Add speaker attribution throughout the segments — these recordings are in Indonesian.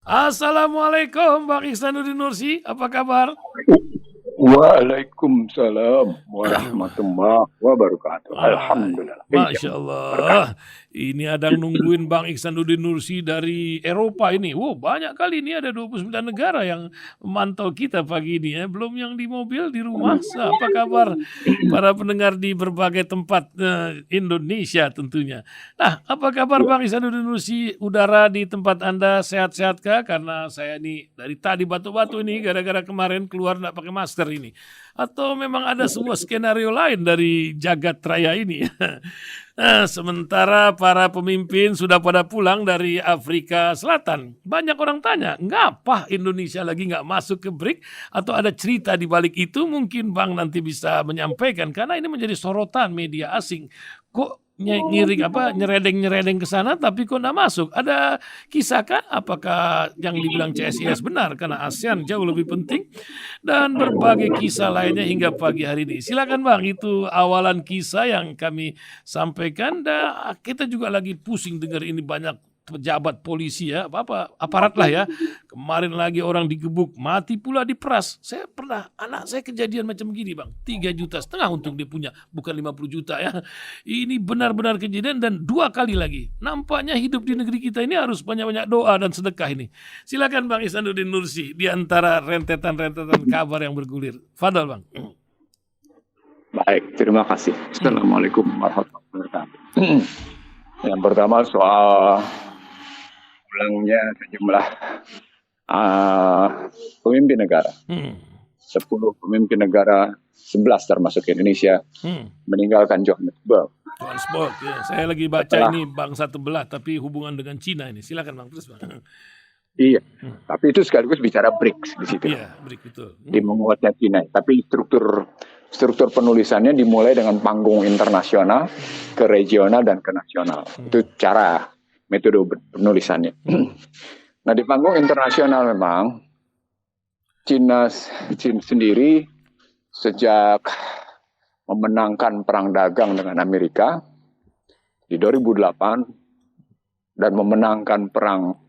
Speaker 1: Assalamualaikum Bang Ihsanuddin Nursi, apa kabar?
Speaker 2: Waalaikumsalam warahmatullahi wabarakatuh. Alhamdulillah. Iya,
Speaker 1: Masya
Speaker 2: berkah.
Speaker 1: Allah, ini ada nungguin Bang Ihsanuddin Nursi dari Eropa ini. Wow, banyak kali ini ada 29 negara yang memantau kita pagi ini ya. Belum yang di mobil, di rumah. Apa kabar para pendengar di berbagai tempat Indonesia tentunya. Nah, apa kabar
Speaker 2: Ya,
Speaker 1: Bang Ihsanuddin Nursi? Udara di tempat Anda sehat-sehat kah? Karena saya ini dari tadi batu-batu ini gara-gara kemarin keluar nggak pakai masker ini. Atau memang ada sebuah skenario lain dari jagat raya ini? Nah, sementara para pemimpin sudah pada pulang dari Afrika Selatan. Banyak orang tanya, ngapa Indonesia lagi nggak masuk ke BRIC? Atau ada cerita di balik itu? Mungkin Bang nanti bisa menyampaikan, karena ini menjadi sorotan media asing. Kok ngiring apa nyeredeng-nyeredeng ke sana tapi kok nggak masuk? Ada kisah kah? Apakah yang dibilang CSIS benar karena ASEAN jauh lebih penting? Dan berbagai kisah lainnya hingga pagi hari ini. Silakan Bang, itu awalan kisah yang kami sampaikan. Dan kita juga lagi pusing dengar ini banyak pejabat polisi ya, apa aparat lah ya. Kemarin lagi orang digebuk, mati pula diperas. Saya pernah, anak saya kejadian macam gini Bang, 3,5 juta untung dia punya, bukan 50 juta ya. Ini benar-benar kejadian dan dua kali lagi. Nampaknya hidup di negeri kita ini harus banyak-banyak doa dan sedekah ini. Silakan Bang Ihsanuddin Nursi di antara rentetan-rentetan kabar yang bergulir. Fadal Bang.
Speaker 2: baik, terima kasih. Assalamualaikum warahmatullahi wabarakatuh. Yang pertama soal pulangnya sejumlah pemimpin negara. 10 pemimpin negara, 11 termasuk Indonesia, meninggalkan Johannesburg.
Speaker 1: Johannesburg, ya. Saya lagi baca
Speaker 2: Setelah,
Speaker 1: ini bangsa terbelah tapi hubungan dengan Cina ini. Silakan Bang, terus Bang.
Speaker 2: iya, tapi itu sekaligus bicara BRICS di situ,
Speaker 1: Iya, break betul.
Speaker 2: di menguatnya Cina. Tapi struktur penulisannya dimulai dengan panggung internasional, ke regional dan ke nasional. Itu cara metode penulisannya. Nah, di panggung internasional memang Cina sendiri sejak memenangkan perang dagang dengan Amerika di 2008 dan memenangkan perang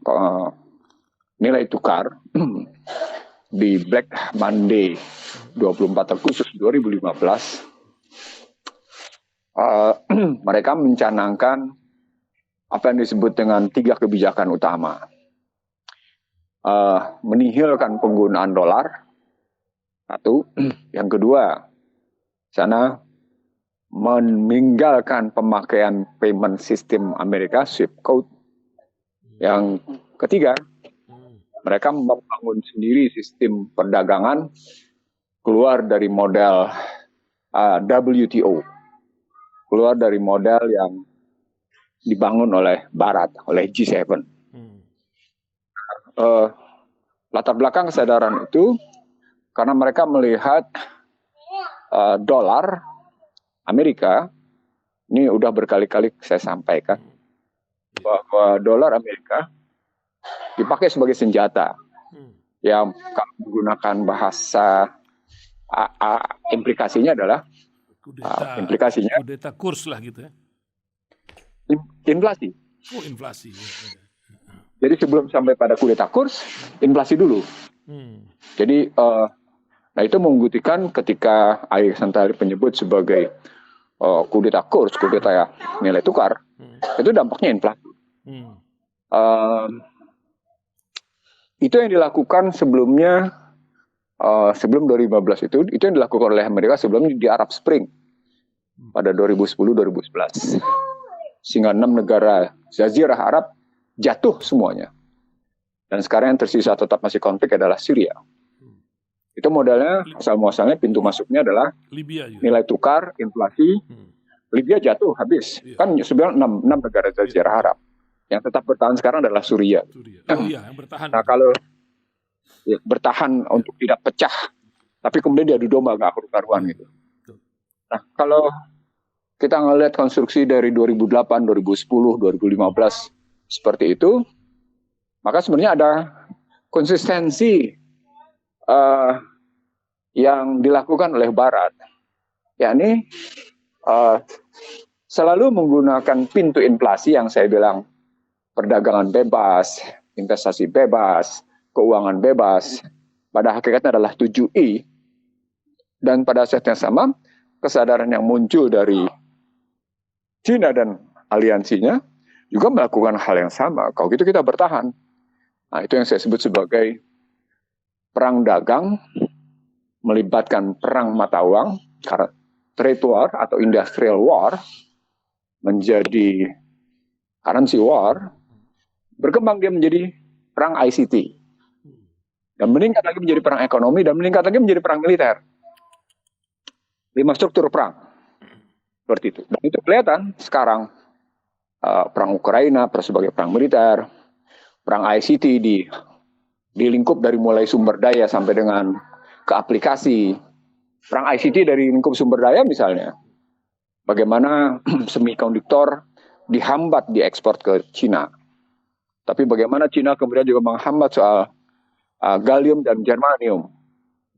Speaker 2: nilai tukar di Black Monday 24 Agustus 2015, mereka mencanangkan apa yang disebut dengan 3 kebijakan utama. Menihilkan penggunaan dolar, satu. Yang kedua, sana meninggalkan pemakaian payment system Amerika, SWIFT code. Yang ketiga, mereka membangun sendiri sistem perdagangan keluar dari model WTO, keluar dari model yang dibangun oleh Barat, oleh G7. Latar belakang kesadaran itu karena mereka melihat dolar Amerika, ini udah berkali-kali saya sampaikan, bahwa dolar Amerika dipakai sebagai senjata yang kalau menggunakan bahasa implikasinya adalah
Speaker 1: kudeta kurs lah gitu ya.
Speaker 2: Inflasi.
Speaker 1: Oh, inflasi.
Speaker 2: Jadi sebelum sampai pada kudeta kurs, inflasi dulu. Jadi nah itu membuktikan ketika Alexander menyebut sebagai kudeta kurs, kudeta nilai tukar, itu dampaknya inflasi. Itu yang dilakukan sebelumnya, sebelum 2015 itu yang dilakukan oleh Amerika sebelumnya di Arab Spring pada 2010-2011. Sehingga 6 negara Jazirah Arab jatuh semuanya. Dan sekarang yang tersisa tetap masih konflik adalah Syria. Itu modalnya, asal-muasalnya pintu masuknya adalah
Speaker 1: Libya juga.
Speaker 2: Nilai tukar, inflasi. Libya jatuh, habis. Kan sebenarnya 6 negara Jazirah Arab. Yang tetap bertahan sekarang adalah Syria.
Speaker 1: Oh iya, yang bertahan.
Speaker 2: Nah, kalau bertahan untuk tidak pecah, tapi kemudian diadu domba nggak karu-karuan gitu. Nah, kalau kita ngelihat konstruksi dari 2008, 2010, 2015 seperti itu, maka sebenarnya ada konsistensi yang dilakukan oleh Barat, yakni selalu menggunakan pintu inflasi yang saya bilang perdagangan bebas, investasi bebas, keuangan bebas, pada hakikatnya adalah 7I. Dan pada saat yang sama, kesadaran yang muncul dari Cina dan aliansinya juga melakukan hal yang sama. Kalau gitu kita bertahan. Nah, itu yang saya sebut sebagai perang dagang, melibatkan perang mata uang, karena trade war atau industrial war menjadi currency war, berkembang dia menjadi perang ICT. Dan meningkat lagi menjadi perang ekonomi, dan meningkat lagi menjadi perang militer. 5 struktur perang. Seperti itu. Dan itu kelihatan sekarang perang Ukraina sebagai perang militer, perang ICT di lingkup dari mulai sumber daya sampai dengan ke aplikasi. Perang ICT dari lingkup sumber daya misalnya, bagaimana semikonduktor dihambat diekspor ke Cina. Tapi bagaimana Cina kemudian juga menghambat soal gallium dan germanium,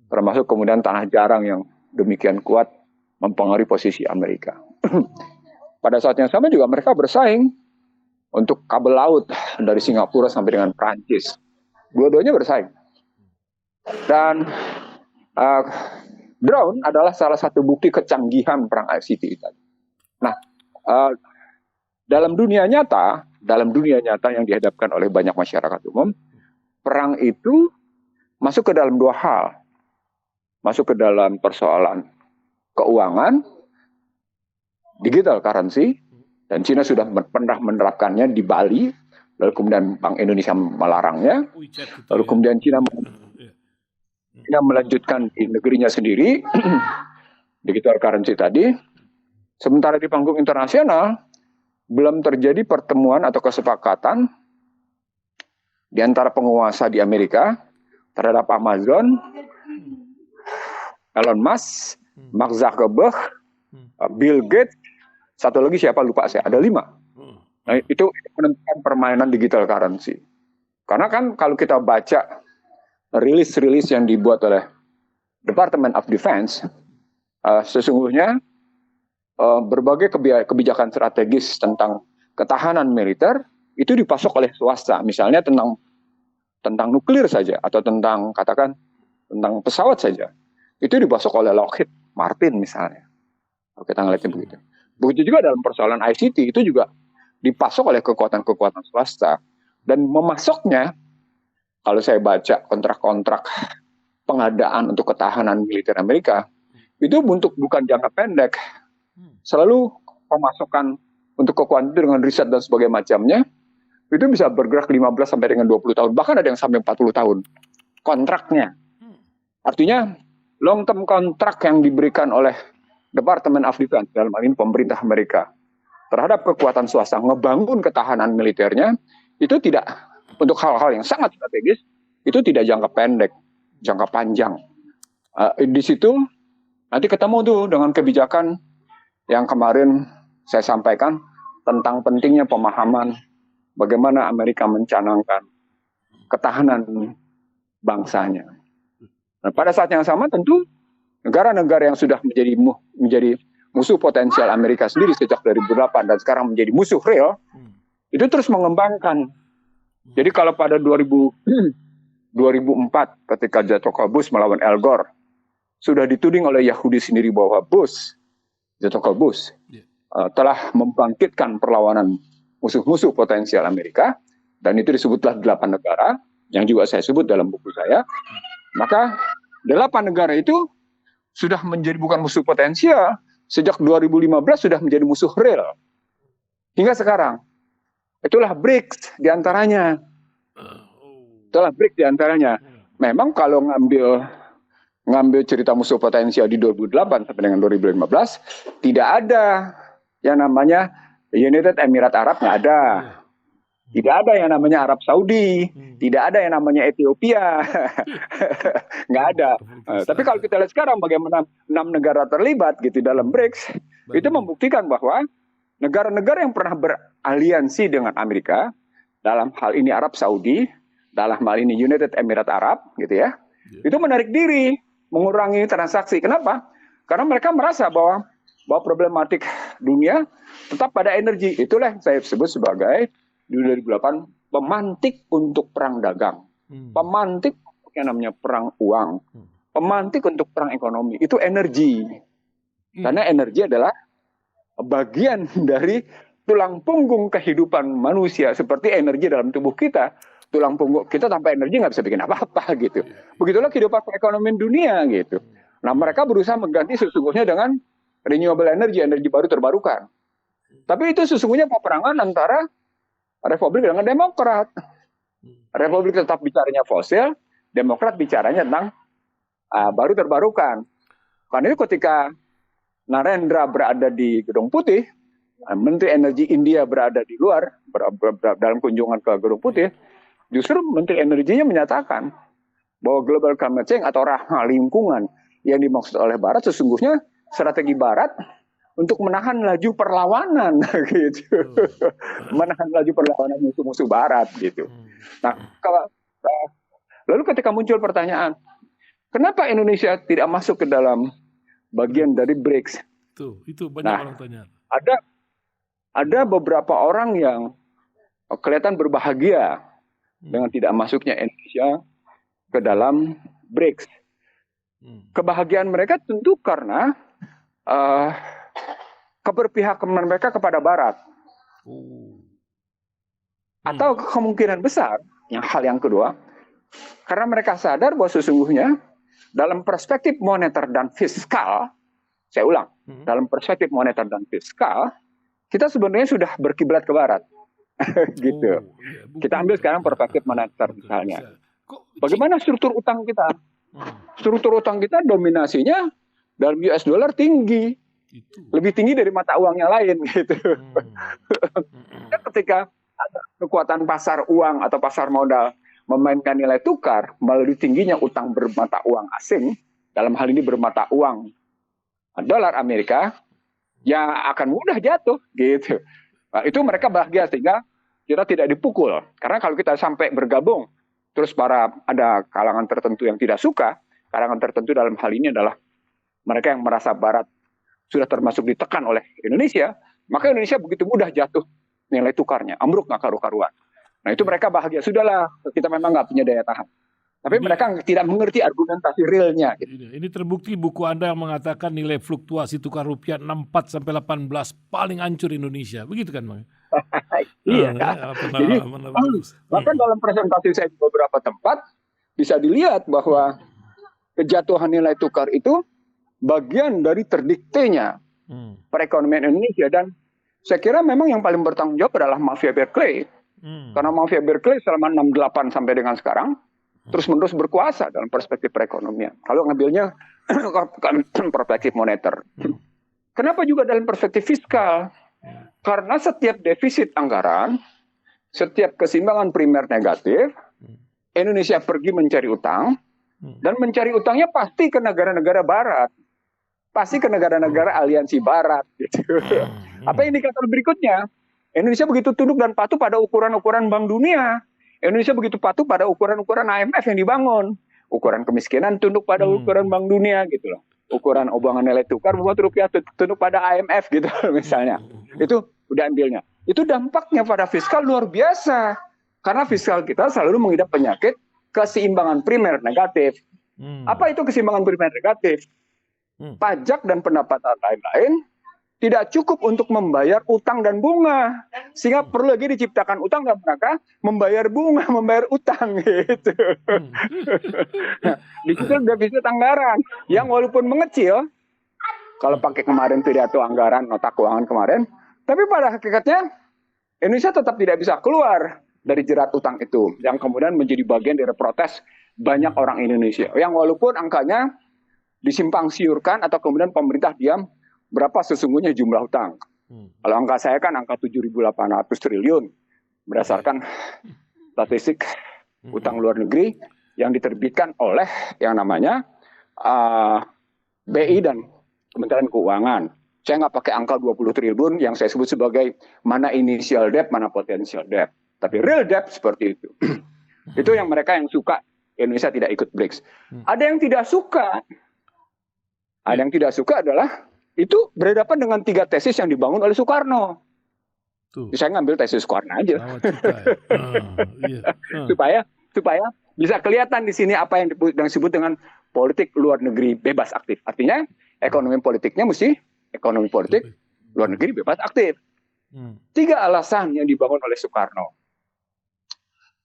Speaker 2: termasuk kemudian tanah jarang yang demikian kuat mempengaruhi posisi Amerika. Pada saat yang sama juga mereka bersaing untuk kabel laut dari Singapura sampai dengan Prancis. Dua-duanya bersaing. Dan drone adalah salah satu bukti kecanggihan perang ICT tadi. Nah, dalam dunia nyata yang dihadapkan oleh banyak masyarakat umum, perang itu masuk ke dalam dua hal. Masuk ke dalam persoalan keuangan, digital currency, dan Cina sudah pernah menerapkannya di Bali, lalu kemudian Bank Indonesia melarangnya, lalu kemudian Cina melanjutkan di negerinya sendiri, digital currency tadi. Sementara di panggung internasional, belum terjadi pertemuan atau kesepakatan di antara penguasa di Amerika terhadap Amazon, Elon Musk, Mark Zuckerberg, Bill Gates, satu lagi siapa lupa saya, ada 5. Nah, itu menentukan permainan digital currency. Karena kan kalau kita baca rilis-rilis yang dibuat oleh Department of Defense, sesungguhnya berbagai kebijakan strategis tentang ketahanan militer itu dipasok oleh swasta. Misalnya tentang nuklir saja, atau tentang tentang pesawat saja. Itu dipasok oleh Lockheed Martin misalnya. Kalau kita ngeliatnya begitu. Begitu juga dalam persoalan ICT, itu juga dipasok oleh kekuatan-kekuatan swasta. Dan memasoknya, kalau saya baca kontrak-kontrak pengadaan untuk ketahanan militer Amerika, itu bukan jangka pendek. Selalu pemasokan untuk kekuatan itu dengan riset dan sebagainya macamnya, itu bisa bergerak 15 sampai dengan 20 tahun. Bahkan ada yang sampai 40 tahun kontraknya. Artinya, long term kontrak yang diberikan oleh Department of Defense, dalam hal ini pemerintah Amerika, terhadap kekuatan swasta ngebangun ketahanan militernya, itu tidak, untuk hal-hal yang sangat strategis, itu tidak jangka pendek, jangka panjang. Di situ nanti ketemu tuh dengan kebijakan yang kemarin saya sampaikan tentang pentingnya pemahaman bagaimana Amerika mencanangkan ketahanan bangsanya. Nah, pada saat yang sama tentu negara-negara yang sudah menjadi musuh potensial Amerika sendiri sejak 2008 dan sekarang menjadi musuh real, itu terus mengembangkan. Jadi kalau pada 2004 ketika Jatokal Bush melawan Al Gore, sudah dituding oleh Yahudi sendiri bahwa Jatokal Bush telah membangkitkan perlawanan musuh-musuh potensial Amerika, dan itu disebutlah 8 negara, yang juga saya sebut dalam buku saya. Maka 8 negara itu sudah menjadi bukan musuh potensial, sejak 2015 sudah menjadi musuh real. Hingga sekarang. Itulah BRICS diantaranya. Memang kalau ngambil cerita musuh potensial di 2008 sampai dengan 2015, tidak ada yang namanya United Emirat Arab, nggak ada. Tidak ada yang namanya Arab Saudi, tidak ada yang namanya Ethiopia, nggak ada. Tapi kalau kita lihat sekarang bagaimana 6 negara terlibat gitu dalam BRICS, itu membuktikan bahwa negara-negara yang pernah beraliansi dengan Amerika, dalam hal ini Arab Saudi, dalam hal ini United Emirat Arab, gitu ya, itu menarik diri, mengurangi transaksi. Kenapa? Karena mereka merasa bahwa problematik dunia tetap pada energi. Itulah yang saya sebut sebagai di 2008 pemantik untuk perang dagang, pemantik untuk yang namanya perang uang, pemantik untuk perang ekonomi. Itu energi. Karena energi adalah bagian dari tulang punggung kehidupan manusia, seperti energi dalam tubuh kita. Tulang punggung kita tanpa energi nggak bisa bikin apa-apa gitu. Begitulah kehidupan perekonomian dunia gitu. Nah, mereka berusaha mengganti sesungguhnya dengan renewable energy, energi baru terbarukan. Tapi itu sesungguhnya peperangan antara Republik dengan Demokrat. Republik tetap bicaranya fosil, Demokrat bicaranya tentang baru terbarukan. Karena itu ketika Narendra berada di Gedung Putih, Menteri Energi India berada di luar dalam kunjungan ke Gedung Putih, justru Menteri Energinya menyatakan bahwa global climate change atau ramah lingkungan yang dimaksud oleh Barat sesungguhnya strategi Barat untuk menahan laju perlawanan gitu. Menahan laju perlawanan musuh-musuh Barat gitu. Nah, lalu ketika muncul pertanyaan, kenapa Indonesia tidak masuk ke dalam bagian dari BRICS?
Speaker 1: Itu banyak orang tanya.
Speaker 2: Ada beberapa orang yang kelihatan berbahagia dengan tidak masuknya Indonesia ke dalam BRICS. Kebahagiaan mereka tentu karena keberpihakan mereka kepada Barat. Atau kemungkinan besar, hal yang kedua, karena mereka sadar bahwa sesungguhnya dalam perspektif moneter dan fiskal, saya ulang, dalam perspektif moneter dan fiskal, kita sebenarnya sudah berkiblat ke Barat. Gitu. Kita ambil sekarang perspektif moneter misalnya. Bagaimana struktur utang kita? Struktur utang kita dominasinya dalam US dollar tinggi. Lebih tinggi dari mata uang yang lain gitu. Ketika ada kekuatan pasar uang atau pasar modal memainkan nilai tukar melalui tingginya utang bermata uang asing, dalam hal ini bermata uang dolar Amerika, ya akan mudah jatuh gitu. Nah, itu mereka bahagia sehingga kita tidak dipukul. Karena kalau kita sampai bergabung, terus ada kalangan tertentu yang tidak suka, kalangan tertentu dalam hal ini adalah mereka yang merasa Barat sudah termasuk ditekan oleh Indonesia, maka Indonesia begitu mudah jatuh nilai tukarnya, ambruk nggak karu-karuan. Nah itu mereka bahagia, sudahlah kita memang nggak punya daya tahan. Tapi mereka tidak mengerti argumentasi realnya. Gitu.
Speaker 1: Ini terbukti buku Anda yang mengatakan nilai fluktuasi tukar rupiah 64-18 paling hancur Indonesia. Begitu kan, Bang?
Speaker 2: Iya. Jadi, bahkan dalam presentasi saya di beberapa tempat, bisa dilihat bahwa kejatuhan nilai tukar itu bagian dari terdiktenya perekonomian Indonesia. Dan saya kira memang yang paling bertanggung jawab adalah mafia Berkeley. Karena mafia Berkeley selama 68 sampai dengan sekarang, terus-menerus berkuasa dalam perspektif perekonomian. Kalau ngambilnya perspektif moneter. Kenapa juga dalam perspektif fiskal? Karena setiap defisit anggaran, setiap keseimbangan primer negatif, Indonesia pergi mencari utang, dan mencari utangnya pasti ke negara-negara Barat. Pasti ke negara-negara aliansi Barat. Gitu. Apa indikator berikutnya? Indonesia begitu tunduk dan patuh pada ukuran-ukuran Bank Dunia. Indonesia begitu patuh pada ukuran-ukuran IMF yang dibangun. Ukuran kemiskinan tunduk pada ukuran Bank Dunia gitu loh. Ukuran omongan nilai tukar membuat rupiah tunduk pada IMF gitu misalnya. Itu udah ambilnya. Itu dampaknya pada fiskal luar biasa. Karena fiskal kita selalu mengidap penyakit keseimbangan primer negatif. Apa itu keseimbangan primer negatif? Pajak dan pendapatan lain-lain tidak cukup untuk membayar utang dan bunga. Sehingga perlu lagi diciptakan utang dan mereka membayar bunga, membayar utang gitu. Di situ defisit anggaran yang walaupun mengecil, kalau pakai kemarin pidato anggaran, nota keuangan kemarin, tapi pada hakikatnya Indonesia tetap tidak bisa keluar dari jerat utang itu. Yang kemudian menjadi bagian dari protes banyak orang Indonesia. Yang walaupun angkanya disimpang siurkan atau kemudian pemerintah diam, berapa sesungguhnya jumlah utang. Kalau angka saya kan angka 7.800 triliun. Berdasarkan statistik utang luar negeri yang diterbitkan oleh yang namanya BI dan Kementerian Keuangan. Saya nggak pakai angka 20 triliun yang saya sebut sebagai mana initial debt, mana potential debt. Tapi real debt seperti itu. Itu yang mereka yang suka Indonesia tidak ikut BRICS. Ada yang tidak suka. Ada yang tidak suka adalah itu berhadapan dengan 3 tesis yang dibangun oleh Soekarno.
Speaker 1: Tuh.
Speaker 2: Saya ngambil tesis Soekarno aja.
Speaker 1: Nawacita ya. Iya.
Speaker 2: supaya bisa kelihatan di sini apa yang disebut dengan politik luar negeri bebas aktif. Artinya ekonomi politiknya mesti ekonomi politik luar negeri bebas aktif. 3 alasan yang dibangun oleh Soekarno.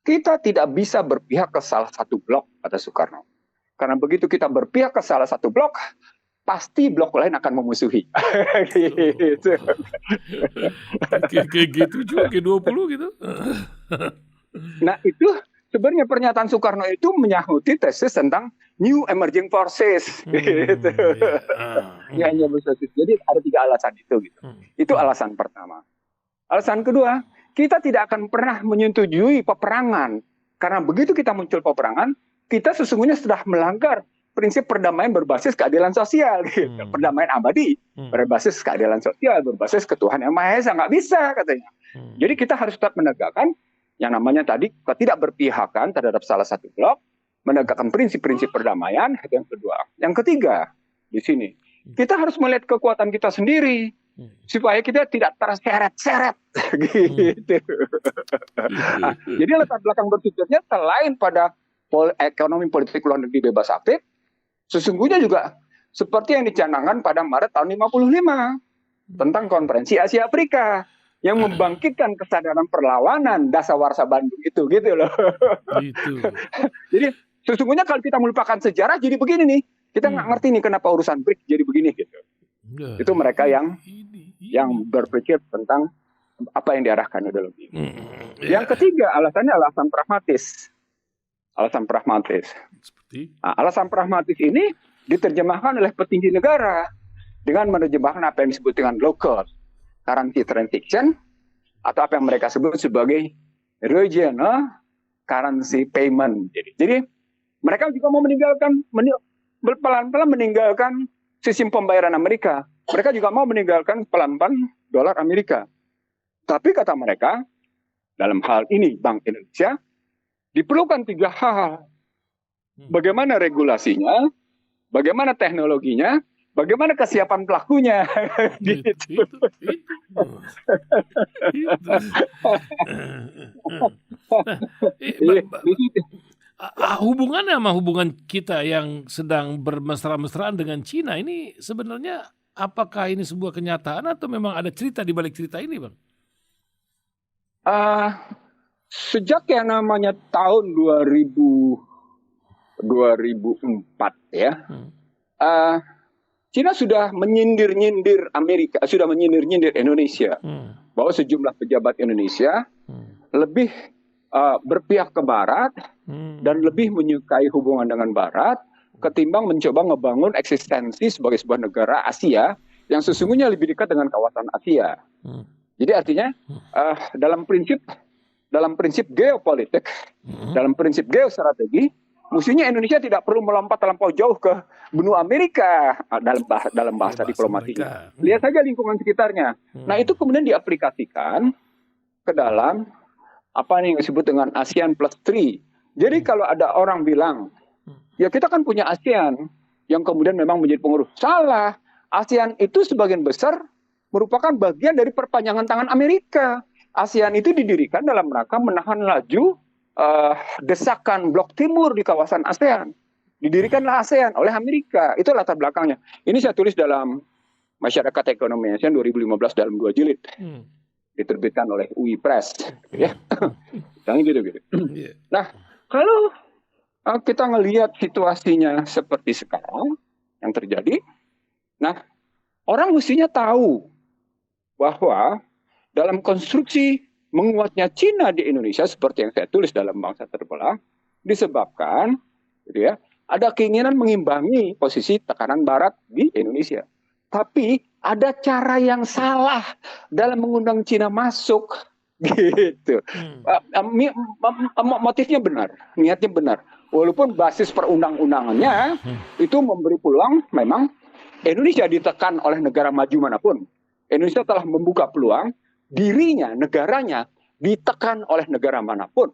Speaker 2: Kita tidak bisa berpihak ke salah satu blok, kata Soekarno. Karena begitu kita berpihak ke salah satu blok, pasti blok lain akan memusuhi. Gitu.
Speaker 1: Kayak gitu juga, G20 gitu.
Speaker 2: Nah itu sebenarnya pernyataan Soekarno itu menyahuti tesis tentang New Emerging Forces. Gitu. Jadi ada 3 alasan itu. Gitu. Itu alasan pertama. Alasan kedua, kita tidak akan pernah menyetujui peperangan. Karena begitu kita muncul peperangan, kita sesungguhnya sudah melanggar prinsip perdamaian berbasis keadilan sosial. Gitu. Perdamaian abadi berbasis keadilan sosial, berbasis ketuhanan yang Maha Esa. Nggak bisa katanya. Jadi kita harus tetap menegakkan yang namanya tadi ketidakberpihakan terhadap salah satu blok, menegakkan prinsip-prinsip perdamaian. Itu yang kedua. Yang ketiga, di sini, kita harus melihat kekuatan kita sendiri. Supaya kita tidak terseret-seret gitu. Nah, jadi latar belakang berpikirnya selain pada ekonomi politik luar negeri bebas aktif, sesungguhnya juga seperti yang dicanangkan pada Maret tahun 55 tentang konferensi Asia Afrika yang membangkitkan kesadaran perlawanan Dasawarsa Bandung itu gitu loh. Gitu. Jadi sesungguhnya kalau kita melupakan sejarah jadi begini nih, kita nggak ngerti nih kenapa urusan BRICS jadi begini gitu. Itu mereka yang berpikir tentang apa yang diarahkan ideologi. Yang ketiga, alasannya alasan pragmatis. Alasan pragmatis. Nah, alasan pragmatis ini diterjemahkan oleh petinggi negara dengan menerjemahkan apa yang disebut dengan local currency transaction atau apa yang mereka sebut sebagai regional currency payment. Jadi mereka juga mau pelan-pelan meninggalkan sistem pembayaran Amerika. Mereka juga mau meninggalkan pelan-pelan dolar Amerika. Tapi kata mereka, dalam hal ini Bank Indonesia, diperlukan 3 hal. Bagaimana regulasinya, bagaimana teknologinya, bagaimana kesiapan pelakunya. Gitu.
Speaker 1: Hubungannya sama hubungan kita yang sedang bermesra-mesraan dengan Cina ini sebenarnya apakah ini sebuah kenyataan atau memang ada cerita di balik cerita ini, Bang?
Speaker 2: Sejak yang namanya tahun 2004 ya, Cina sudah menyindir-nyindir Amerika, sudah menyindir-nyindir Indonesia, bahwa sejumlah pejabat Indonesia lebih berpihak ke Barat dan lebih menyukai hubungan dengan Barat ketimbang mencoba ngebangun eksistensi sebagai sebuah negara Asia yang sesungguhnya lebih dekat dengan kawasan Asia. Jadi artinya dalam prinsip geopolitik, dalam prinsip geostrategi, mestinya Indonesia tidak perlu melompat terlampau jauh ke benua Amerika dalam bahasa diplomasinya. Lihat saja lingkungan sekitarnya. Nah itu kemudian diaplikasikan ke dalam apa yang disebut dengan ASEAN Plus 3. Jadi kalau ada orang bilang, ya kita kan punya ASEAN yang kemudian memang menjadi pengurus. Salah. ASEAN itu sebagian besar merupakan bagian dari perpanjangan tangan Amerika. ASEAN itu didirikan dalam rangka menahan laju desakan Blok Timur di kawasan ASEAN. Didirikanlah ASEAN oleh Amerika. Itu latar belakangnya. Ini saya tulis dalam Masyarakat Ekonomi ASEAN 2015 dalam 2 jilid. Diterbitkan oleh UI Press, ya, yang gitu. Nah, kalau kita ngelihat situasinya seperti sekarang yang terjadi, nah, orang mestinya tahu bahwa dalam konstruksi menguatnya Cina di Indonesia seperti yang saya tulis dalam Bangsa Terbelah disebabkan, gitu ya, ada keinginan mengimbangi posisi tekanan Barat di Indonesia. Tapi ada cara yang salah dalam mengundang Cina masuk, gitu. Motifnya benar, niatnya benar. Walaupun basis perundang-undangannya itu memberi peluang, memang Indonesia ditekan oleh negara maju manapun. Indonesia telah membuka peluang dirinya, negaranya ditekan oleh negara manapun.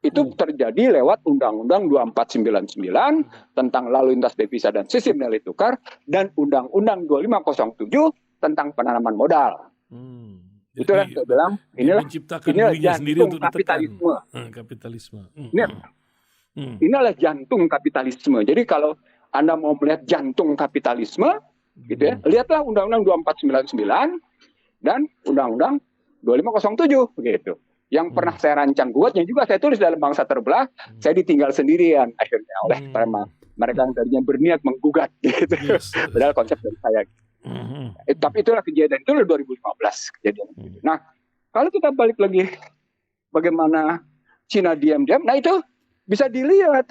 Speaker 2: Itu terjadi lewat Undang-Undang 2499 tentang lalu lintas devisa dan sistem nilai tukar dan Undang-Undang 2507 tentang penanaman modal. Itulah
Speaker 1: Jadi,
Speaker 2: saya bilang
Speaker 1: dia
Speaker 2: inilah
Speaker 1: menciptakan
Speaker 2: inilah
Speaker 1: dirinya sendiri
Speaker 2: jantung
Speaker 1: untuk ditekan.
Speaker 2: kapitalisme.
Speaker 1: Kapitalisme.
Speaker 2: Ini
Speaker 1: Hmm.
Speaker 2: inilah jantung kapitalisme. Jadi kalau Anda mau melihat jantung kapitalisme, gitu ya, lihatlah Undang-Undang 2499 dan Undang-Undang 2507 gitu. Yang pernah saya rancang buat, yang juga saya tulis dalam Bangsa Terbelah, saya ditinggal sendirian akhirnya oleh mereka yang tadinya berniat menggugat gitu.
Speaker 1: Yes.
Speaker 2: Padahal konsep dari saya. Tapi itulah kejadian itu 2015 kejadian. Nah, kalau kita balik lagi bagaimana Cina diam-diam, nah itu bisa dilihat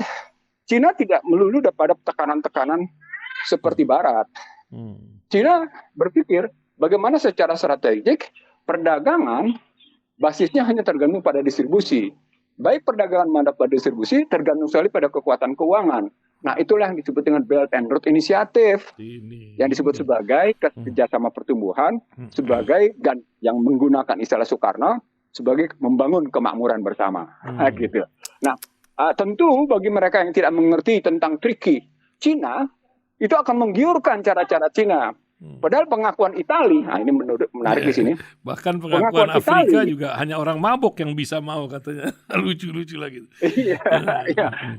Speaker 2: Cina tidak melulu pada tekanan-tekanan seperti Barat. Cina berpikir bagaimana secara strategik perdagangan basisnya hanya tergantung pada distribusi. Baik perdagangan mandat pada distribusi tergantung sekali pada kekuatan keuangan. Nah, itulah yang disebut dengan Belt and Road Initiative. Yang disebut sebagai kerjasama pertumbuhan, sebagai yang menggunakan istilah Soekarno sebagai membangun kemakmuran bersama. Gitu. Nah, tentu bagi mereka yang tidak mengerti tentang triki Cina, itu akan menggiurkan cara-cara Cina. Padahal pengakuan Italia, nah ini menarik di sini.
Speaker 1: Bahkan pengakuan Afrika Itali, juga hanya orang mabok yang bisa mau katanya. Lucu-lucu lagi.
Speaker 2: Iya.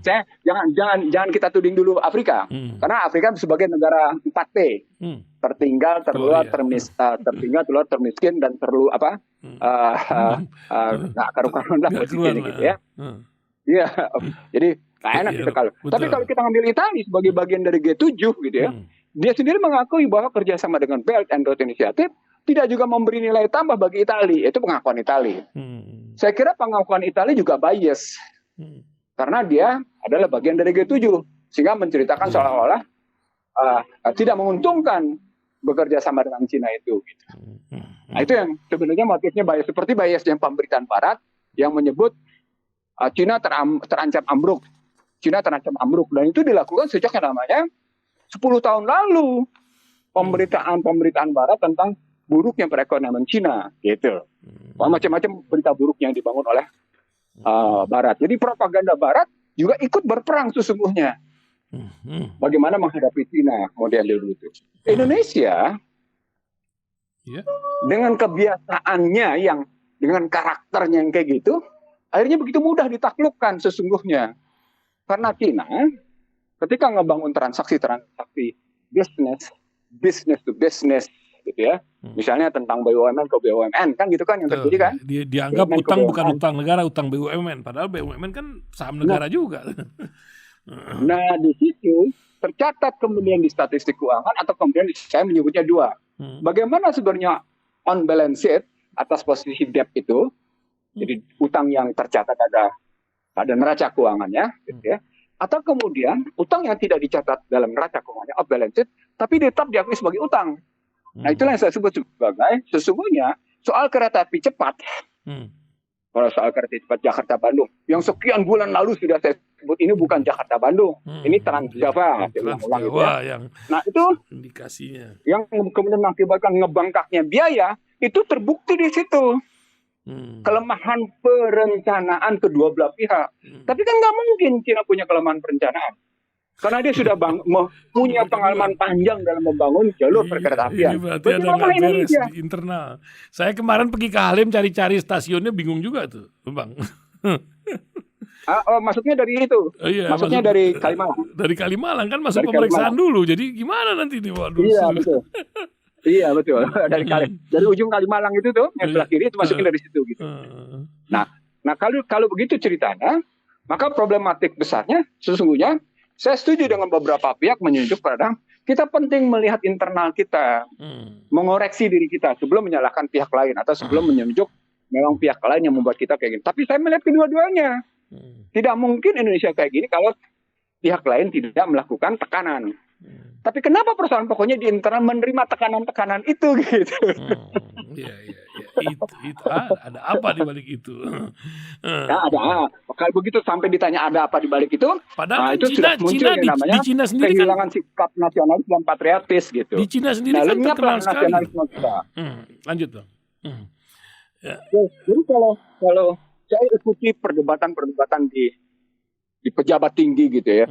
Speaker 2: Saya jangan kita tuding dulu Afrika, karena Afrika sebagai negara 4T, tertinggal, terluar, termiskin dan nggak karu-karuan lah posisinya gitu ya. Iya, jadi enak gitu kalau. Tapi kalau kita ngambil Italia sebagai bagian dari G7 gitu ya. Dia sendiri mengakui bahwa kerjasama dengan Belt and Road Initiative tidak juga memberi nilai tambah bagi Italia. Itu pengakuan Italia. Saya kira pengakuan Italia juga bias. Karena dia adalah bagian dari G7. Sehingga menceritakan seolah-olah tidak menguntungkan bekerja sama dengan Cina itu. Gitu. Nah, itu yang sebenarnya motifnya bias. Seperti biasnya pemberitaan Barat yang menyebut Cina terancam ambruk. Cina terancam ambruk. Dan itu dilakukan sejak yang namanya 10 tahun lalu pemberitaan Barat tentang buruknya perekonomian Cina gitu. Macam-macam berita buruk yang dibangun oleh Barat. Jadi propaganda Barat juga ikut berperang sesungguhnya. Bagaimana menghadapi Cina model dulu itu. Indonesia dengan kebiasaannya yang dengan karakternya yang kayak gitu, akhirnya begitu mudah ditaklukkan sesungguhnya. Karena Cina ketika ngebangun transaksi business to business gitu ya. Misalnya tentang BUMN ke BUMN kan gitu kan yang terjadi kan.
Speaker 1: Dia dianggap BUMN utang bukan utang negara, utang BUMN. Padahal BUMN kan saham negara juga.
Speaker 2: Nah di situ tercatat kemudian di statistik keuangan atau kemudian saya menyebutnya dua. Bagaimana sebenarnya on balance sheet atas posisi debt itu. Jadi utang yang tercatat pada neraca keuangannya gitu ya. Atau kemudian utang yang tidak dicatat dalam neraca keuangannya off balance sheet, tapi tetap diakui sebagai utang. Nah itulah yang saya sebut sebagai sesungguhnya soal kereta api cepat. Kalau soal kereta cepat Jakarta-Bandung, yang sekian bulan lalu sudah saya sebut ini bukan Jakarta-Bandung, ini Trans Java. Nah itu
Speaker 1: indikasinya.
Speaker 2: Yang kemudian mengakibatkan ngebangkaknya biaya itu terbukti di situ. Kelemahan perencanaan kedua belah pihak. Tapi kan nggak mungkin Cina punya kelemahan perencanaan. Karena dia sudah punya pengalaman panjang dalam membangun jalur perkeretaapian.
Speaker 1: Ini berarti ada nggak beres di internal. Saya kemarin pergi ke Halim cari-cari stasiunnya bingung juga tuh, Bang.
Speaker 2: Maksudnya dari itu? Maksudnya dari Kalimalang.
Speaker 1: Dari Kalimalang kan masuk dari pemeriksaan dulu. Jadi gimana nanti nih? Waduh.
Speaker 2: Iya betul. Iya betul. Dari ujung Kalimalang itu tuh yang sebelah kiri itu masukin dari situ gitu. Nah kalau begitu ceritanya, maka problematik besarnya sesungguhnya saya setuju dengan beberapa pihak menunjuk pada kita penting melihat internal kita, mengoreksi diri kita sebelum menyalahkan pihak lain atau sebelum menunjuk memang pihak lain yang membuat kita kayak gini. Tapi saya melihat kedua-duanya. Tidak mungkin Indonesia kayak gini kalau pihak lain tidak melakukan tekanan. Tapi kenapa persoalan pokoknya di internal menerima tekanan-tekanan itu gitu?
Speaker 1: Iya. Itu ada apa di balik itu?
Speaker 2: Ya, ada. Kalau begitu sampai ditanya ada apa di balik itu,
Speaker 1: padahal
Speaker 2: itu sudah muncul yang namanya
Speaker 1: di Cina sendiri
Speaker 2: kehilangan sikap nasionalis dan patriotis gitu.
Speaker 1: Di Cina sendiri kan terkenal sekali. Lanjut dong.
Speaker 2: Ya. Jadi kalau saya ikuti perdebatan di pejabat tinggi gitu ya.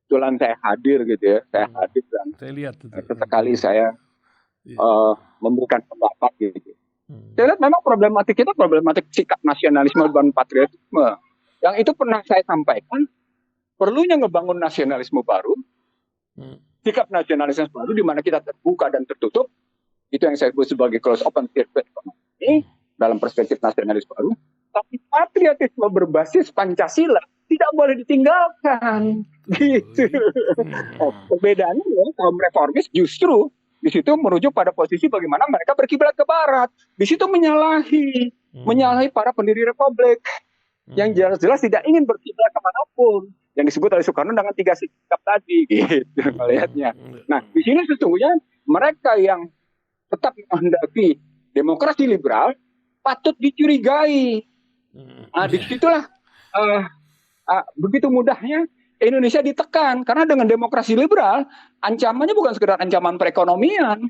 Speaker 2: Kebetulan saya hadir gitu ya, saya hadir dan
Speaker 1: saya lihat
Speaker 2: sesekali saya memberikan pendapat gitu. Saya lihat memang problematik kita problematik sikap nasionalisme dan patriotisme. Yang itu pernah saya sampaikan, perlunya ngebangun nasionalisme baru, sikap nasionalisme baru di mana kita terbuka dan tertutup. Itu yang saya sebut sebagai close open circuit ekonomi dalam perspektif nasionalis baru. Tapi patriotisme berbasis Pancasila tidak boleh ditinggalkan. Gitu. Perbedaannya ya, kaum reformis justru di situ merujuk pada posisi bagaimana mereka berkiblat ke barat. Di situ menyalahi para pendiri republik yang jelas-jelas tidak ingin berkiblat kemanapun. Yang disebut oleh Soekarno dengan 3 sikap tadi, gitu melihatnya. Nah, di sini sesungguhnya mereka yang tetap menghendaki demokrasi liberal patut dicurigai. Nah, disitulah begitu mudahnya Indonesia ditekan karena dengan demokrasi liberal ancamannya bukan sekedar ancaman perekonomian,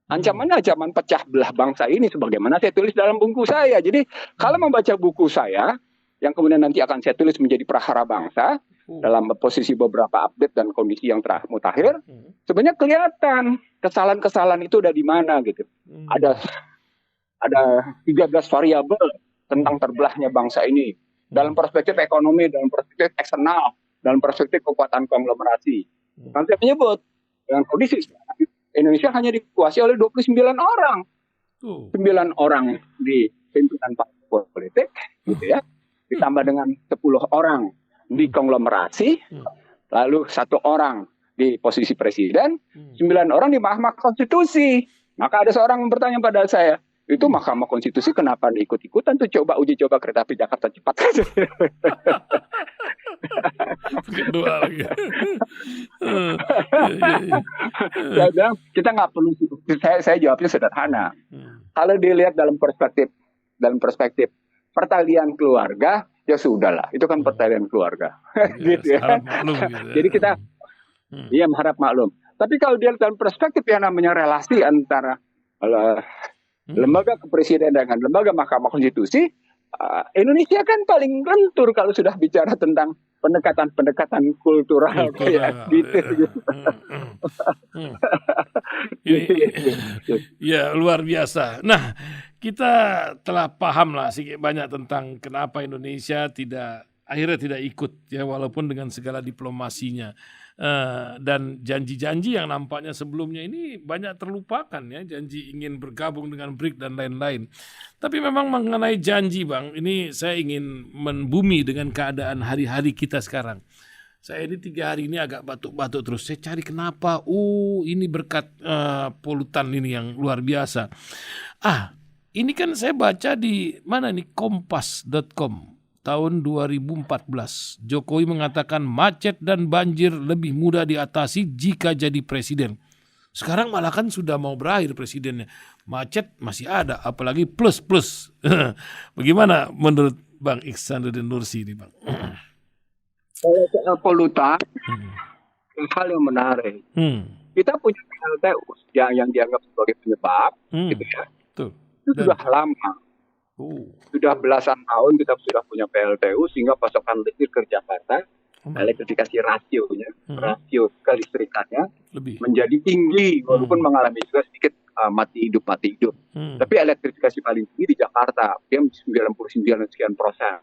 Speaker 2: ancamannya ancaman pecah belah bangsa ini sebagaimana saya tulis dalam buku saya. Jadi kalau membaca buku saya yang kemudian nanti akan saya tulis menjadi Prahara Bangsa dalam posisi beberapa update dan kondisi yang mutakhir, sebenarnya kelihatan kesalahan-kesalahan itu udah di mana gitu. Ada 13 variabel tentang terbelahnya bangsa ini dalam perspektif ekonomi, dalam perspektif eksternal, dalam perspektif kekuatan konglomerasi. Kan saya menyebut dengan kondisi sekarang Indonesia hanya dikuasai oleh 29 orang. 9 orang di pimpinan partai politik gitu ya. Ditambah dengan 10 orang di konglomerasi, lalu 1 orang di posisi presiden, 9 orang di Mahkamah Konstitusi. Maka ada seorang yang bertanya pada saya, itu Mahkamah Konstitusi kenapa ikut-ikutan tuh coba uji coba kereta api Jakarta cepat aja.
Speaker 1: Kedua lagi.
Speaker 2: Saya bilang kita nggak perlu. Saya jawabnya sederhana. Kalau dilihat dalam perspektif pertalian keluarga, ya sudahlah. Itu kan pertalian keluarga, gitu ya.
Speaker 1: Maklum, gitu ya.
Speaker 2: Jadi kita, iya mengharap maklum. Tapi kalau dilihat dalam perspektif yang namanya relasi antara lembaga kepresidenan dengan lembaga Mahkamah Konstitusi, Indonesia kan paling lentur kalau sudah bicara tentang pendekatan kultural kayak gitu.
Speaker 1: Ya luar biasa. Nah, kita telah paham lah sedikit banyak tentang kenapa Indonesia akhirnya tidak ikut ya walaupun dengan segala diplomasinya. Dan janji-janji yang nampaknya sebelumnya ini banyak terlupakan ya, janji ingin bergabung dengan BRIC dan lain-lain. Tapi memang mengenai janji Bang, ini saya ingin membumi dengan keadaan hari-hari kita sekarang. Saya ini 3 hari ini agak batuk-batuk terus. Saya cari kenapa. Ini berkat polutan ini yang luar biasa. Ini kan saya baca di mana nih, kompas.com. Tahun 2014, Jokowi mengatakan macet dan banjir lebih mudah diatasi jika jadi presiden. Sekarang malah kan sudah mau berakhir presidennya. Macet masih ada, apalagi plus. Bagaimana menurut Bang Ihsanuddin Nursi ini, Bang?
Speaker 2: Polutan, hal yang menarik. Kita punya PLTU yang dianggap sebagai penyebab, gitu ya. Itu sudah lama. Sudah belasan tahun kita sudah punya PLTU sehingga pasokan listrik ke Jakarta, elektrifikasi rasio kelistrikannya menjadi tinggi walaupun mengalami juga sedikit mati hidup. Tapi elektrifikasi paling tinggi di Jakarta, dia 99 sekian persen.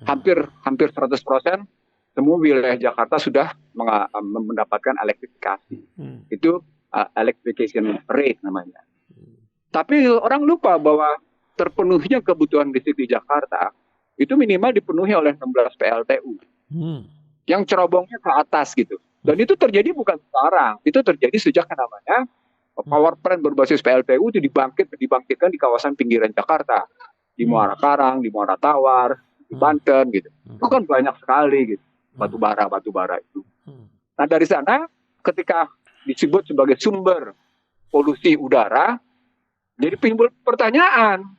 Speaker 2: Hampir 100%. Semua wilayah Jakarta sudah mendapatkan elektrifikasi. Itu electrification rate namanya. Tapi orang lupa bahwa terpenuhnya kebutuhan listrik di Jakarta itu minimal dipenuhi oleh 16 PLTU yang cerobongnya ke atas gitu. Dan itu terjadi bukan sekarang, itu terjadi sejak namanya power plant berbasis PLTU itu dibangkitkan di kawasan pinggiran Jakarta, di Muara Karang, di Muara Tawar, di Banten gitu. Itu kan banyak sekali gitu batu bara itu. Nah dari sana ketika disebut sebagai sumber polusi udara, jadi timbul pertanyaan.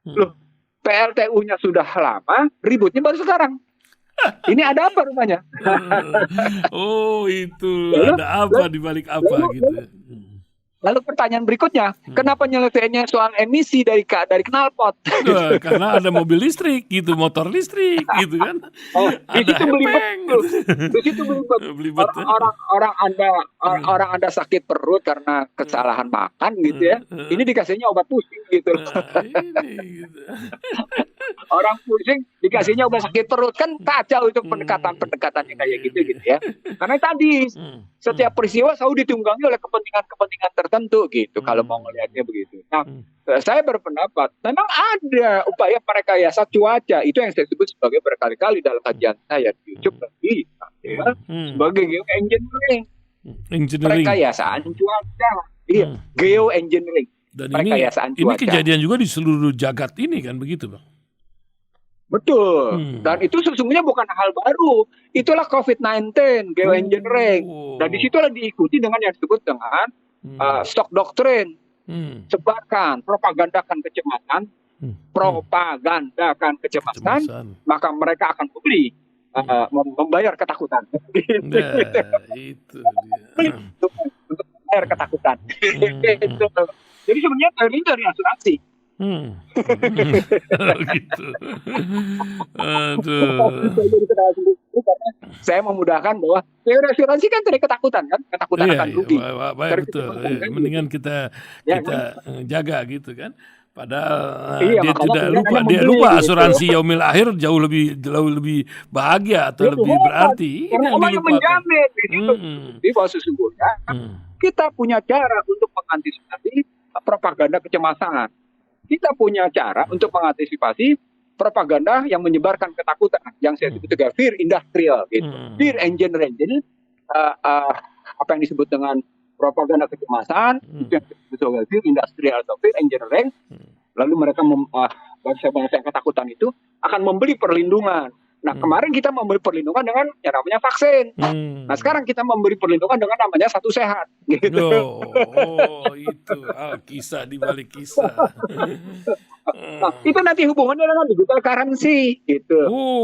Speaker 2: Loh, PLTU-nya sudah lama, ributnya baru sekarang. Ini ada apa rupanya?
Speaker 1: Itu ada apa di balik apa gitu.
Speaker 2: Lalu pertanyaan berikutnya, kenapa nyelesainya soal emisi dari knalpot?
Speaker 1: Karena ada mobil listrik gitu, motor listrik gitu kan.
Speaker 2: Oh, di
Speaker 1: Ada
Speaker 2: situ belibet
Speaker 1: hepeng
Speaker 2: tuh.
Speaker 1: gitu.
Speaker 2: Di situ belibet.
Speaker 1: Belibet.
Speaker 2: Orang Anda sakit perut karena kesalahan makan gitu ya. Ini dikasihnya obat pusing gitu.
Speaker 1: Nah, ini gitu.
Speaker 2: Orang pusing dikasihnya obat sakit perut, kan kacau itu pendekatannya kayak gitu ya. Karena tadi setiap peristiwa selalu ditunggangi oleh kepentingan tertentu gitu kalau mau ngelihatnya begitu. Nah, saya berpendapat memang ada upaya merekayasa cuaca, itu yang saya sebut sebagai berkali-kali dalam kajian saya di YouTube tadi ya, sebagai geoengineering. Perekayasaan cuaca. Iya, geoengineering.
Speaker 1: Dan
Speaker 2: Perekayasaan
Speaker 1: ini
Speaker 2: cuaca.
Speaker 1: kejadian juga di seluruh jagat ini kan begitu, Bang.
Speaker 2: Betul. Dan itu sesungguhnya bukan hal baru. Itulah COVID-19, geoengineering. Dan disitulah diikuti dengan yang disebut dengan stock doctrine. Sebarkan, propagandakan kecemasan, maka mereka akan membeli, membayar ketakutan.
Speaker 1: Itu dia.
Speaker 2: Untuk membayar ketakutan. Jadi sebenarnya ini dari asuransi.
Speaker 1: Gitu. Aduh.
Speaker 2: Saya memudahkan bahwa teori asuransi kan dari ketakutan kan, ketakutan akan rugi.
Speaker 1: Betul. Mendingan kita jaga gitu kan. Padahal dia lupa asuransi yaumil akhir jauh lebih bahagia atau lebih berarti.
Speaker 2: Karena Allah yang menjamin di bawah sesungguhnya kita punya cara untuk mengantisipasi propaganda kecemasan. Kita punya cara untuk mengantisipasi propaganda yang menyebarkan ketakutan, yang saya sebut juga fear industrial, gitu. Fear engineering. Jadi apa yang disebut dengan propaganda kecemasan, itu yang disebut sebagai fear industrial atau fear engineering. Lalu mereka bangsa-bangsa yang ketakutan itu akan membeli perlindungan. Nah, kemarin kita memberi perlindungan dengan yang namanya vaksin. Nah, sekarang kita memberi perlindungan dengan namanya satu sehat. Gitu.
Speaker 1: Itu kisah di balik kisah.
Speaker 2: Nah, itu nanti hubungannya dengan digital currency. Gitu.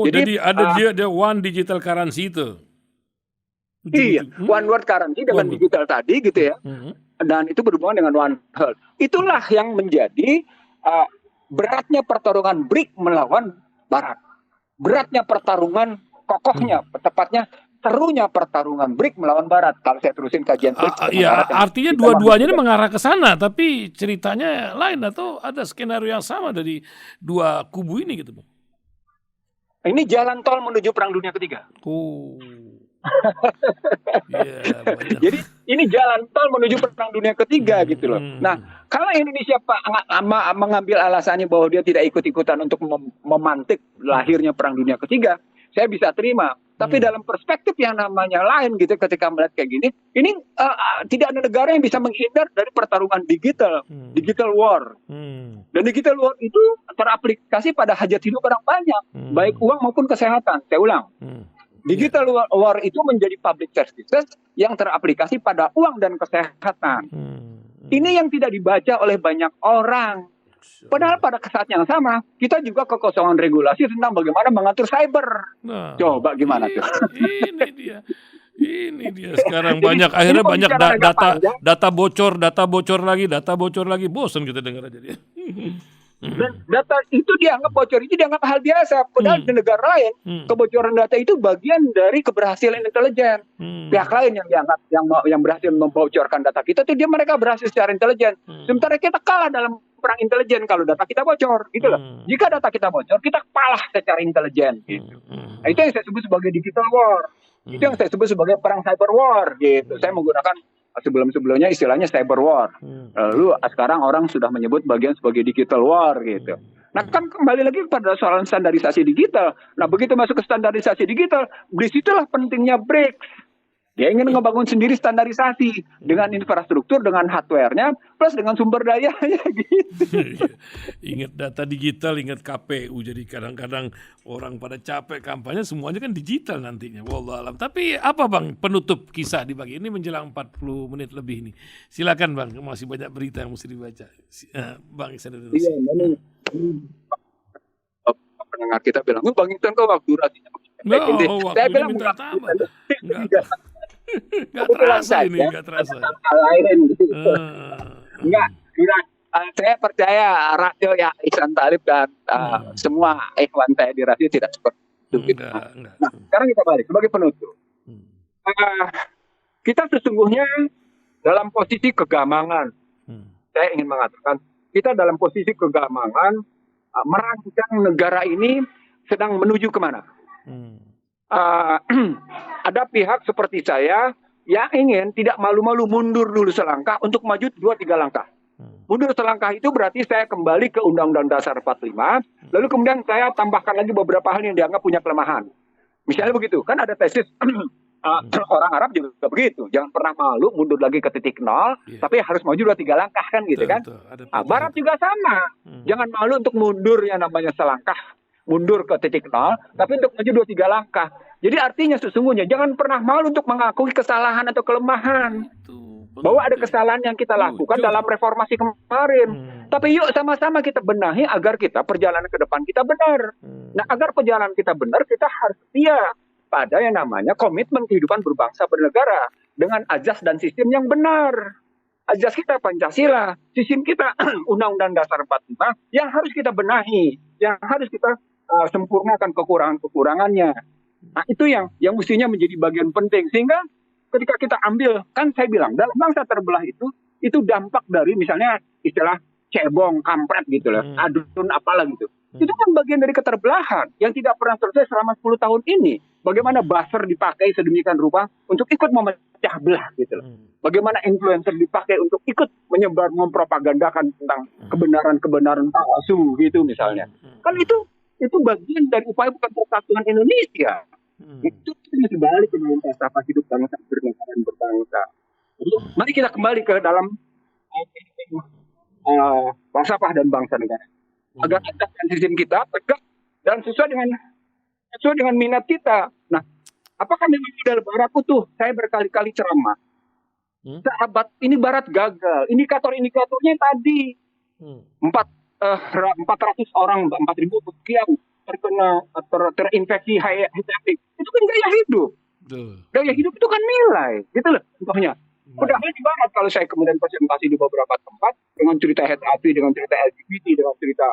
Speaker 1: Jadi ada dia one digital currency itu.
Speaker 2: Iya, one world currency dengan digital tadi gitu ya. Dan itu berhubungan dengan one health. Itulah yang menjadi beratnya pertarungan BRIC melawan Barat. Beratnya pertarungan, kokohnya, tepatnya serunya pertarungan BRIC melawan Barat. Kalau saya terusin kajian BRIC.
Speaker 1: Artinya dua-duanya ini mengarah ke sana, tapi ceritanya lain atau ada skenario yang sama dari dua kubu ini gitu, Bang?
Speaker 2: Ini jalan tol menuju Perang Dunia Ketiga. Jadi ini jalan tol menuju Perang Dunia Ketiga gitu loh. Nah, kalau Indonesia mengambil alasannya bahwa dia tidak ikut-ikutan untuk memantik lahirnya Perang Dunia Ketiga, saya bisa terima. Tapi dalam perspektif yang namanya lain gitu, ketika melihat kayak gini, ini tidak ada negara yang bisa menghindar dari pertarungan digital war. Dan digital war itu teraplikasi pada hajat hidup orang banyak, baik uang maupun kesehatan. Saya ulang. Digital war itu menjadi public services yang teraplikasi pada uang dan kesehatan. Ini yang tidak dibaca oleh banyak orang. Padahal pada saat yang sama, kita juga kekosongan regulasi tentang bagaimana mengatur cyber. Coba gimana tuh?
Speaker 1: Ini dia sekarang akhirnya banyak data bocor lagi. Bosan kita dengar aja dia.
Speaker 2: Dan data itu dianggap bocor, itu dianggap hal biasa. Padahal di negara lain kebocoran data itu bagian dari keberhasilan intelijen. Pihak lain yang dianggap yang berhasil membocorkan data kita itu mereka berhasil secara intelijen. Sementara kita kalah dalam perang intelijen kalau data kita bocor, gitu loh. Jika data kita bocor, kita kalah secara intelijen. Gitu. Nah, itu yang saya sebut sebagai digital war. Itu yang saya sebut sebagai perang cyber war. Gitu. Saya menggunakan sebelum-sebelumnya istilahnya cyber war. Lalu sekarang orang sudah menyebut bagian sebagai digital war gitu. Nah, kan kembali lagi pada soal standarisasi digital. Nah, begitu masuk ke standarisasi digital, disitulah pentingnya BRICS. Dia ingin ngebangun sendiri standarisasi dengan infrastruktur, dengan hardware-nya, plus dengan sumber dayanya gitu.
Speaker 1: Ingat data digital, ingat KPU. Jadi kadang-kadang orang pada capek kampanye, semuanya kan digital nantinya. Wallahualam. Tapi apa Bang penutup kisah di pagi ini menjelang 40 menit lebih ini? Silakan Bang, masih banyak berita yang mesti dibaca. Bang Ihsan Indonesia.
Speaker 2: Iya, pendengar kita bilang, Bang Ihsan kok waktu durasinya.
Speaker 1: Saya bilang enggak tambah. Nggak
Speaker 2: Kebetulan
Speaker 1: terasa ini,
Speaker 2: saja
Speaker 1: nggak terasa.
Speaker 2: hal lain gitu. Enggak,
Speaker 1: Hmm.
Speaker 2: saya percaya radio ya Ihsan Talib dan semua ikhwan saya di radio tidak seperti itu. Gitu.
Speaker 1: Enggak.
Speaker 2: Nah, sekarang kita balik sebagai penutup.
Speaker 1: Hmm.
Speaker 2: Uh, kita sesungguhnya dalam posisi kegamangan. Saya ingin mengatakan kita dalam posisi kegamangan merancang negara ini sedang menuju kemana. Ada pihak seperti saya yang ingin tidak malu-malu mundur dulu selangkah untuk maju 2-3 langkah. Mundur selangkah itu berarti saya kembali ke Undang-Undang Dasar 45, lalu kemudian saya tambahkan lagi beberapa hal yang dianggap punya kelemahan. Misalnya begitu, kan ada tesis orang Arab juga begitu, jangan pernah malu mundur lagi ke titik nol, tapi harus maju 2-3 langkah kan gitu kan. Barat juga sama, jangan malu untuk mundur yang namanya selangkah, mundur ke titik nol, tapi untuk maju 2-3 langkah. Jadi artinya sesungguhnya jangan pernah malu untuk mengakui kesalahan atau kelemahan. Bahwa ada kesalahan yang kita lakukan dalam reformasi kemarin. Tapi yuk sama-sama kita benahi agar kita perjalanan ke depan kita benar. Nah, agar perjalanan kita benar, kita harus setia pada yang namanya komitmen kehidupan berbangsa bernegara dengan azas dan sistem yang benar. Azas kita Pancasila, sistem kita Undang-Undang Dasar 45 yang harus kita benahi, yang harus kita sempurnakan kekurangan-kekurangannya. Nah, itu yang mestinya menjadi bagian penting sehingga ketika kita ambil, kan saya bilang, dalam bangsa terbelah itu dampak dari misalnya istilah cebong, kampret gitu loh, adun apalah gitu. Itu kan bagian dari keterbelahan yang tidak pernah selesai selama 10 tahun ini. Bagaimana buzzer dipakai sedemikian rupa untuk ikut memecah belah gitu loh. Bagaimana influencer dipakai untuk ikut menyebar, mempropagandakan tentang kebenaran-kebenaran palsu gitu misalnya. Kan itu bagian dari upaya bukan persatuan Indonesia. Itu masih balik ke dalam falsafah hidup bangsa bernegara dan berbangsa. Jadi, mari kita kembali ke dalam falsafah dan bangsa negara. Agar kita dan sistem kita tegak dan sesuai dengan minat kita. Nah, apakah memang model Barat utuh? Saya berkali-kali ceramah. Sahabat, ini Barat gagal. Indikator-indikatornya tadi 400 orang, 4.000 sekian terkena terinfeksi HIV. Itu kan gaya hidup. Gaya hidup itu kan nilai, gitu loh contohnya. Padahal di Barat kalau saya kemudian presentasi di beberapa tempat dengan cerita HIV, dengan cerita LGBT, dengan cerita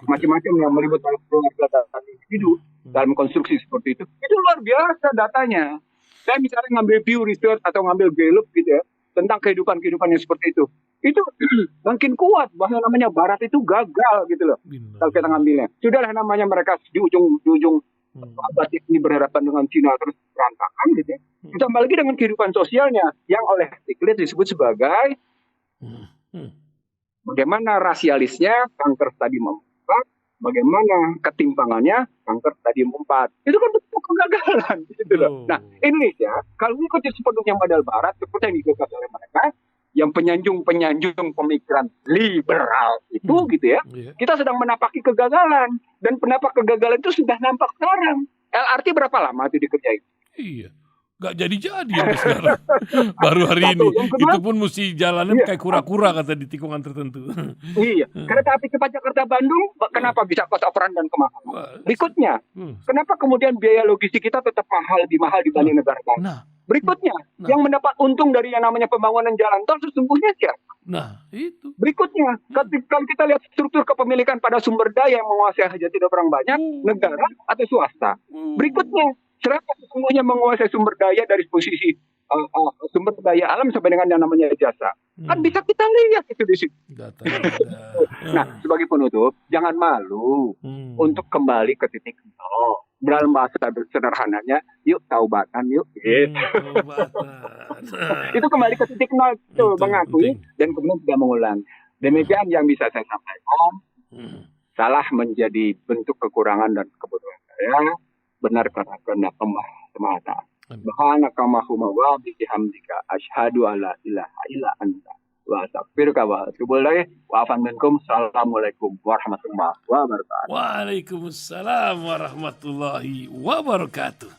Speaker 2: macam-macam yang melibatkan keluarga dan individu dalam konstruksi seperti itu luar biasa datanya. Saya misalnya ngambil Pew Research atau ngambil Gallup gitu ya tentang kehidupan yang seperti itu makin kuat bahwa namanya Barat itu gagal gitu loh. Kalau kita ngambilnya, sudahlah namanya mereka di ujung abad ini berhadapan dengan Cina terus berantakan gitu. Ditambah lagi dengan kehidupan sosialnya yang oleh Stiglitz disebut sebagai bagaimana rasialisnya kanker stadium 4, bagaimana ketimpangannya kanker stadium 4. Itu kan bentuk kegagalan gitu loh. Nah, Indonesia kalau mengikuti sepenuhnya model Barat seperti yang digagas oleh mereka, yang penyanjung pemikiran liberal itu gitu ya, kita sedang menapaki kegagalan dan penapak kegagalan itu sudah nampak sekarang. LRT berapa lama itu dikerjain?
Speaker 1: Iya, nggak jadi sampai sekarang. Baru hari ini. Itu pun mesti jalannya kayak kura-kura kata di tikungan tertentu.
Speaker 2: Iya, kereta api cepat Jakarta Bandung kenapa bisa cost of run dan kemahalan? Berikutnya, kenapa kemudian biaya logistik kita tetap lebih mahal dibanding negara lain? Berikutnya, yang mendapat untung dari yang namanya pembangunan jalan tol sesungguhnya siapa?
Speaker 1: Nah, itu.
Speaker 2: Berikutnya, kalau kita lihat struktur kepemilikan pada sumber daya yang menguasai hajat hidup orang banyak, negara atau swasta. Berikutnya, siapa sesungguhnya menguasai sumber daya dari posisi sumber daya alam sampai dengan yang namanya jasa. Kan bisa kita lihat itu di situ. Nah, sebagai penutup, jangan malu untuk kembali ke titik nol. Dalam bahasa sederhananya, yuk taubatan yuk. Itu kembali ke titik nol itu mengakui dan kemudian tidak mengulang. Demikian yang bisa saya sampaikan. Salah menjadi bentuk kekurangan dan kebodohan saya, benar karena kehendak Allah semata. Subhanakallahumma wa bihamdika asyhadu alla ilaha illa anta wa astaghfiruka wa atubu ilaik. Wa afan minkum. Assalamualaikum warahmatullahi wabarakatuh.
Speaker 1: Waalaikumsalam warahmatullahi wabarakatuh.